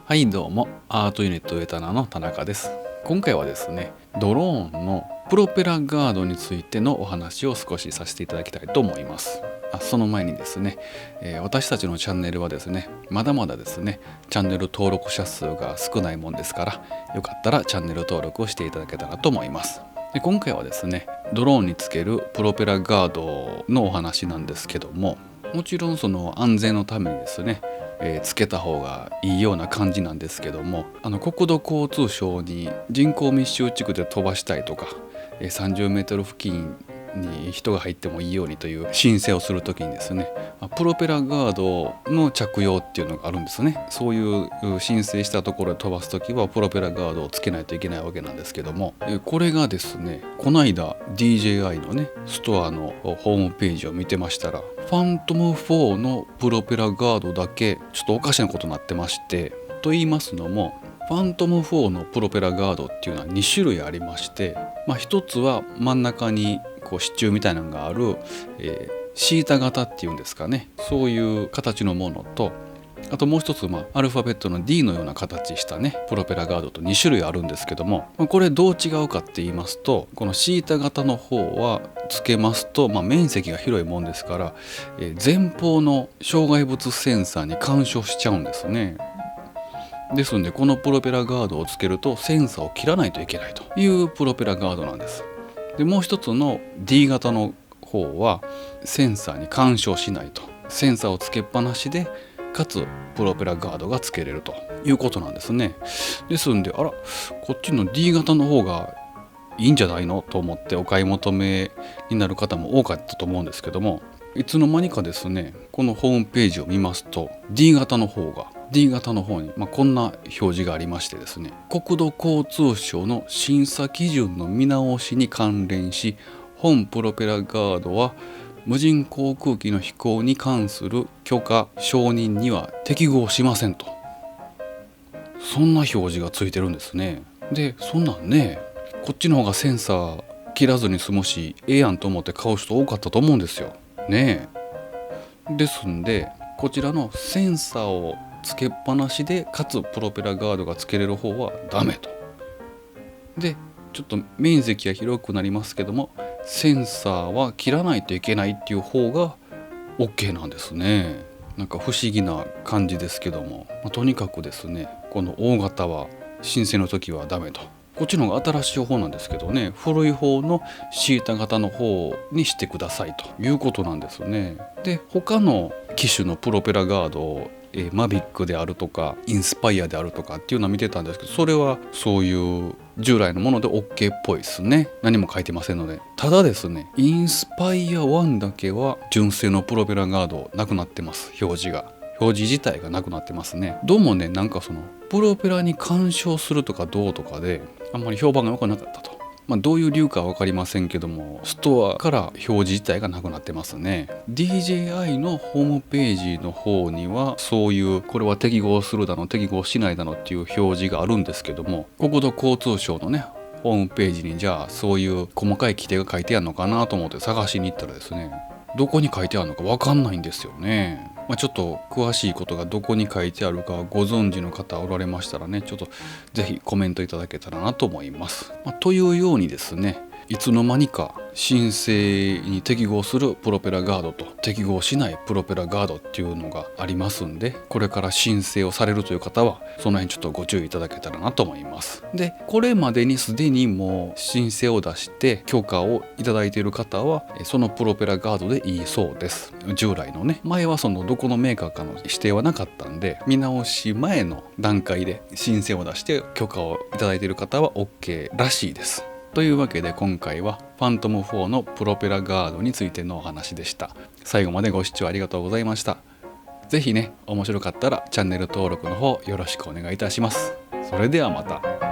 はいどうも、アートユニットウエタナの田中です。今回はですね、ドローンのプロペラガードについてのお話を少しさせていただきたいと思います。その前にですね、私たちのチャンネルはですね、まだまだですね、チャンネル登録者数が少ないもんですから、よかったらチャンネル登録をしていただけたらと思います。で今回はですね、ドローンにつけるプロペラガードのお話なんですけども、もちろんその安全のためにですね、つけた方がいいような感じなんですけども、国土交通省に人口密集地区で飛ばしたいとか、30メートル付近に人が入ってもいいようにという申請をするときにですね、プロペラガードの着用っていうのがあるんですね。そういう申請したところで飛ばすときはプロペラガードをつけないといけないわけなんですけども、これがですね、この間 DJI のねストアのホームページを見てましたら、ファントム4のプロペラガードだけちょっとおかしなことになってまして、と言いますのも、ファントム4のプロペラガードっていうのは2種類ありまして、一つは真ん中にこう支柱みたいなのがある、シータ型っていうんですかね、そういう形のものと、あともう一つ、アルファベットの D のような形したねプロペラガードと2種類あるんですけども、これどう違うかって言いますと、このシータ型の方はつけますと、面積が広いもんですから、前方の障害物センサーに干渉しちゃうんですね。ですのでこのプロペラガードをつけるとセンサーを切らないといけないというプロペラガードなんです。でもう一つの D 型の方はセンサーに干渉しないと、センサーをつけっぱなしでかつプロペラガードがつけれるということなんですね。ですんで、こっちの D 型の方がいいんじゃないのと思ってお買い求めになる方も多かったと思うんですけども、いつの間にかですね、このホームページを見ますと D 型の方に、こんな表示がありましてですね、国土交通省の審査基準の見直しに関連し、本プロペラガードは無人航空機の飛行に関する許可承認には適合しませんと、そんな表示がついてるんですね。でそんなんね、こっちの方がセンサー切らずに済むしええやんと思って買う人多かったと思うんですよね。ですんで、こちらのセンサーをつけっぱなしでかつプロペラガードがつけれる方はダメと。でちょっと面積が広くなりますけども、センサーは切らないといけないっていう方が OK なんですね。なんか不思議な感じですけども、とにかくですね、この大型は申請の時はダメと。こっちの方が新しい方なんですけどね、古い方のシータ型の方にしてくださいということなんですね。で他の機種のプロペラガードをマビックであるとかインスパイアであるとかっていうのを見てたんですけど、それはそういう従来のもので OK っぽいですね。何も書いてませんので。ただですね、インスパイア1だけは純正のプロペラガードなくなってます。表示自体がなくなってますね。どうもね、なんかそのプロペラに干渉するとかどうとかであんまり評判が良くなかったと。どういう理由かは分かりませんけども、ストアから表示自体がなくなってますね。 DJI のホームページの方にはそういうこれは適合するだの適合しないだのっていう表示があるんですけども、国土交通省のねホームページにじゃあそういう細かい規定が書いてあるのかなと思って探しに行ったらですね、どこに書いてあるのか分かんないんですよね。ちょっと詳しいことがどこに書いてあるかご存知の方おられましたらね、ちょっとぜひコメントいただけたらなと思います。というようにですね、いつの間にか申請に適合するプロペラガードと適合しないプロペラガードっていうのがありますんで、これから申請をされるという方はその辺ちょっとご注意いただけたらなと思います。でこれまでにすでにもう申請を出して許可をいただいている方はそのプロペラガードでいいそうです。従来のね、前はそのどこのメーカーかの指定はなかったんで、見直し前の段階で申請を出して許可をいただいている方は OK らしいです。というわけで今回はファントム4のプロペラガードについてのお話でした。最後までご視聴ありがとうございました。ぜひね、面白かったらチャンネル登録の方よろしくお願いいたします。それではまた。